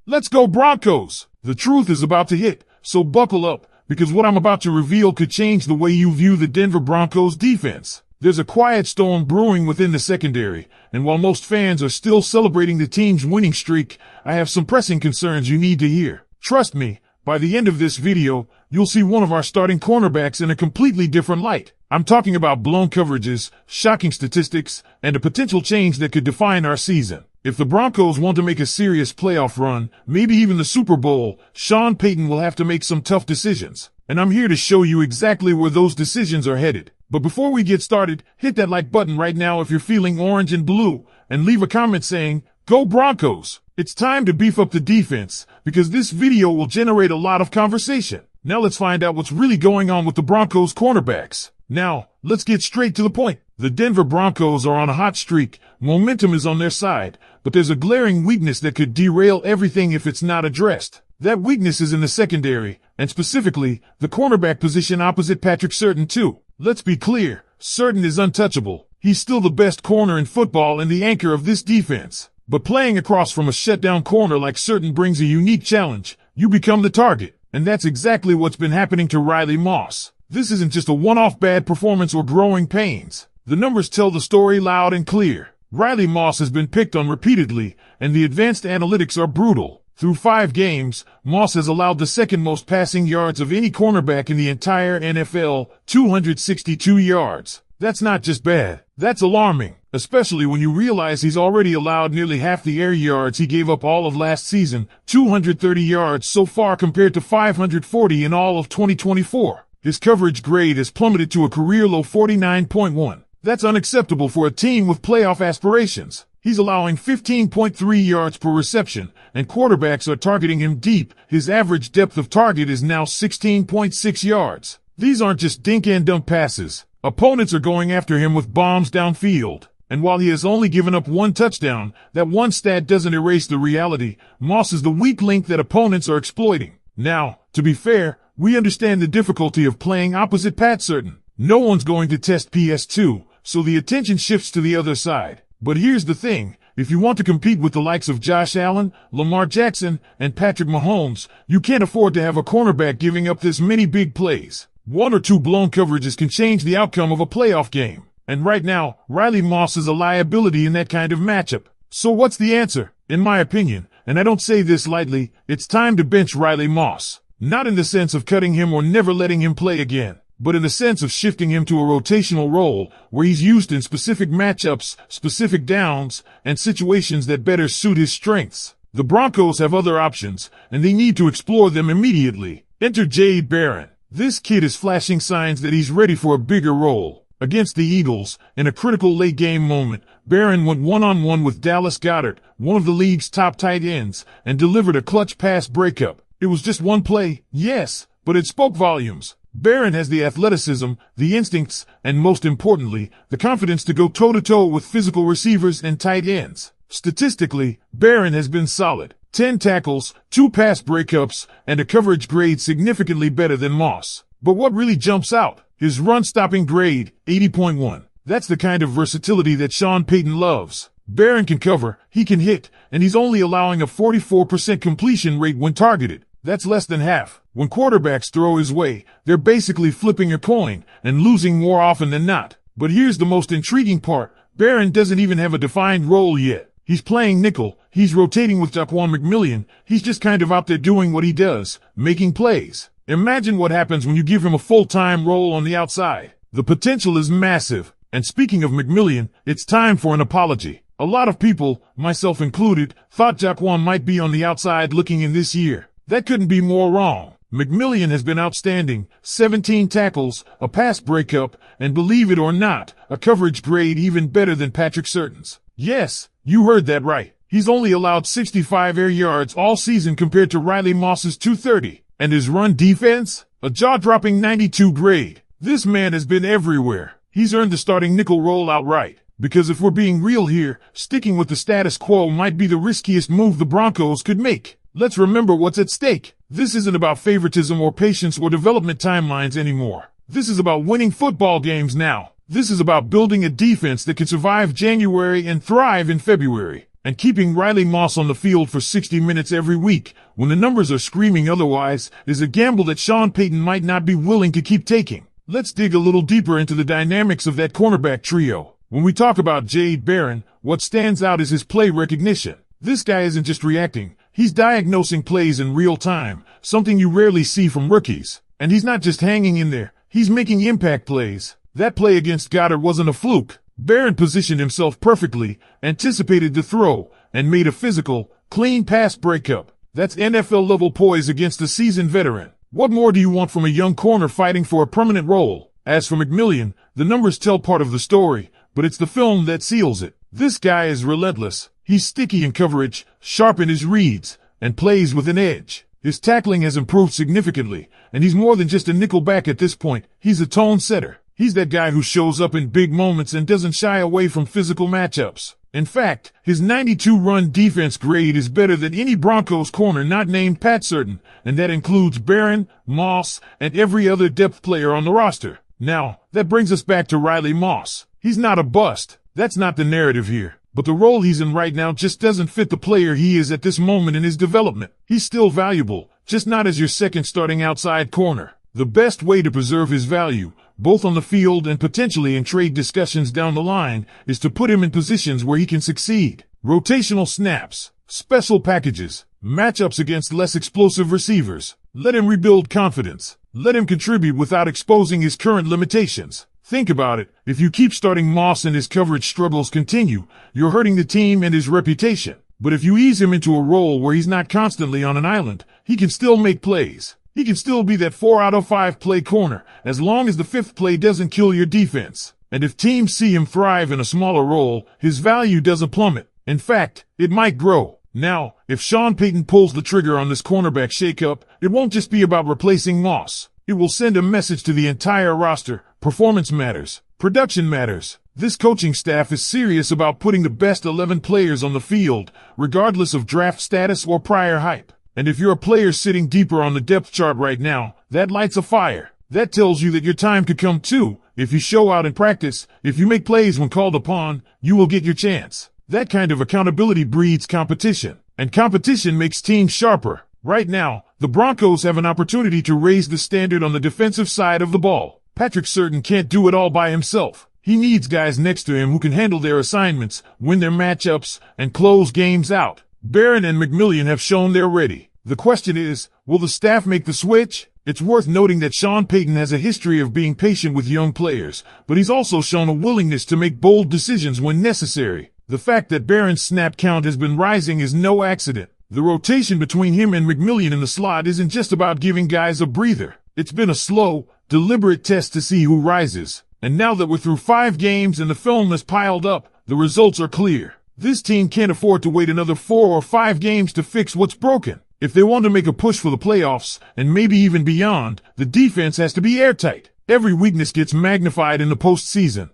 Let's go Broncos! The truth is about to hit, so buckle up, because what I'm about to reveal could change the way you view the Denver Broncos defense. There's a quiet storm brewing within the secondary, and while most fans are still celebrating the team's winning streak, I have some pressing concerns you need to hear. Trust me, by the end of this video, you'll see one of our starting cornerbacks in a completely different light. I'm talking about blown coverages, shocking statistics, and a potential change that could define our season. If the Broncos want to make a serious playoff run, maybe even the Super Bowl, Sean Payton will have to make some tough decisions. And I'm here to show you exactly where those decisions are headed. But before we get started, hit that like button right now if you're feeling orange and blue, and leave a comment saying, "Go Broncos!" It's time to beef up the defense, because this video will generate a lot of conversation. Now let's find out what's really going on with the Broncos cornerbacks. Now, let's get straight to the point. The Denver Broncos are on a hot streak, momentum is on their side, but there's a glaring weakness that could derail everything if it's not addressed. That weakness is in the secondary, and specifically, the cornerback position opposite Patrick Surtain too. Let's be clear, Surtain is untouchable. He's still the best corner in football and the anchor of this defense. But playing across from a shutdown corner like Surtain brings a unique challenge. You become the target, and that's exactly what's been happening to Riley Moss. This isn't just a one-off bad performance or growing pains. The numbers tell the story loud and clear. Riley Moss has been picked on repeatedly, and the advanced analytics are brutal. Through 5 games, Moss has allowed the second most passing yards of any cornerback in the entire NFL, 262 yards. That's not just bad, that's alarming, especially when you realize he's already allowed nearly half the air yards he gave up all of last season, 230 yards so far compared to 540 in all of 2024. His coverage grade has plummeted to a career-low 49.1. That's unacceptable for a team with playoff aspirations. He's allowing 15.3 yards per reception, and quarterbacks are targeting him deep. His average depth of target is now 16.6 yards. These aren't just dink-and-dunk passes. Opponents are going after him with bombs downfield. And while he has only given up 1 touchdown, that one stat doesn't erase the reality. Moss is the weak link that opponents are exploiting. Now, to be fair, we understand the difficulty of playing opposite Pat Surtain. No one's going to test PS2, so the attention shifts to the other side. But here's the thing, if you want to compete with the likes of Josh Allen, Lamar Jackson, and Patrick Mahomes, you can't afford to have a cornerback giving up this many big plays. 1 or 2 blown coverages can change the outcome of a playoff game. And right now, Riley Moss is a liability in that kind of matchup. So what's the answer? In my opinion, and I don't say this lightly, it's time to bench Riley Moss. Not in the sense of cutting him or never letting him play again, but in the sense of shifting him to a rotational role where he's used in specific matchups, specific downs, and situations that better suit his strengths. The Broncos have other options, and they need to explore them immediately. Enter Jade Barron. This kid is flashing signs that he's ready for a bigger role. Against the Eagles, in a critical late-game moment, Barron went one-on-one with Dallas Goedert, one of the league's top tight ends, and delivered a clutch pass breakup. It was just one play, yes, but it spoke volumes. Barron has the athleticism, the instincts, and most importantly, the confidence to go toe-to-toe with physical receivers and tight ends. Statistically, Barron has been solid. 10 tackles, 2 pass breakups, and a coverage grade significantly better than Moss. But what really jumps out? His run-stopping grade, 80.1. That's the kind of versatility that Sean Payton loves. Barron can cover, he can hit, and he's only allowing a 44% completion rate when targeted. That's less than half. When quarterbacks throw his way, they're basically flipping a coin and losing more often than not. But here's the most intriguing part. Barron doesn't even have a defined role yet. He's playing nickel, he's rotating with Jaquan McMillian, he's just kind of out there doing what he does, making plays. Imagine what happens when you give him a full-time role on the outside. The potential is massive. And speaking of McMillian, it's time for an apology. A lot of people, myself included, thought Jaquan might be on the outside looking in this year. That couldn't be more wrong. McMillian has been outstanding, 17 tackles, a pass breakup, and believe it or not, a coverage grade even better than Patrick Surtain's. Yes, you heard that right. He's only allowed 65 air yards all season compared to Riley Moss's 230. And his run defense? A jaw-dropping 92 grade. This man has been everywhere. He's earned the starting nickel role outright. Because if we're being real here, sticking with the status quo might be the riskiest move the Broncos could make. Let's remember what's at stake. This isn't about favoritism or patience or development timelines anymore. This is about winning football games now. This is about building a defense that can survive January and thrive in February. And keeping Riley Moss on the field for 60 minutes every week, when the numbers are screaming otherwise, is a gamble that Sean Payton might not be willing to keep taking. Let's dig a little deeper into the dynamics of that cornerback trio. When we talk about Jade Barron, what stands out is his play recognition. This guy isn't just reacting, he's diagnosing plays in real time, something you rarely see from rookies. And he's not just hanging in there, he's making impact plays. That play against Goddard wasn't a fluke. Barron positioned himself perfectly, anticipated the throw, and made a physical, clean pass breakup. That's NFL-level poise against a seasoned veteran. What more do you want from a young corner fighting for a permanent role? As for McMillian, the numbers tell part of the story, but it's the film that seals it. This guy is relentless. He's sticky in coverage, sharp in his reads, and plays with an edge. His tackling has improved significantly, and he's more than just a nickel back at this point. He's a tone setter. He's that guy who shows up in big moments and doesn't shy away from physical matchups. In fact, his 92 run defense grade is better than any Broncos corner not named Pat Certain, and that includes Barron, Moss, and every other depth player on the roster. Now, that brings us back to Riley Moss. He's not a bust. That's not the narrative here. But the role he's in right now just doesn't fit the player he is at this moment in his development. He's still valuable, just not as your second starting outside corner. The best way to preserve his value, both on the field and potentially in trade discussions down the line, is to put him in positions where he can succeed. Rotational snaps, special packages, matchups against less explosive receivers. Let him rebuild confidence. Let him contribute without exposing his current limitations. Think about it. If you keep starting Moss and his coverage struggles continue, you're hurting the team and his reputation. But if you ease him into a role where he's not constantly on an island, he can still make plays. He can still be that 4 out of 5 play corner, as long as the 5th play doesn't kill your defense. And if teams see him thrive in a smaller role, his value doesn't plummet. In fact, it might grow. Now, if Sean Payton pulls the trigger on this cornerback shakeup, it won't just be about replacing Moss. It will send a message to the entire roster. Performance matters. Production matters. This coaching staff is serious about putting the best 11 players on the field, regardless of draft status or prior hype. And if you're a player sitting deeper on the depth chart right now, that lights a fire. That tells you that your time could come too. If you show out in practice, if you make plays when called upon, you will get your chance. That kind of accountability breeds competition. And competition makes teams sharper. Right now, the Broncos have an opportunity to raise the standard on the defensive side of the ball. Patrick Certain can't do it all by himself. He needs guys next to him who can handle their assignments, win their matchups, and close games out. Barron and McMillian have shown they're ready. The question is, will the staff make the switch? It's worth noting that Sean Payton has a history of being patient with young players, but he's also shown a willingness to make bold decisions when necessary. The fact that Barron's snap count has been rising is no accident. The rotation between him and McMillian in the slot isn't just about giving guys a breather. It's been a slow, deliberate test to see who rises. And now that we're through 5 games and the film has piled up, the results are clear. This team can't afford to wait another 4 or 5 games to fix what's broken. If they want to make a push for the playoffs, and maybe even beyond, the defense has to be airtight. Every weakness gets magnified in the postseason.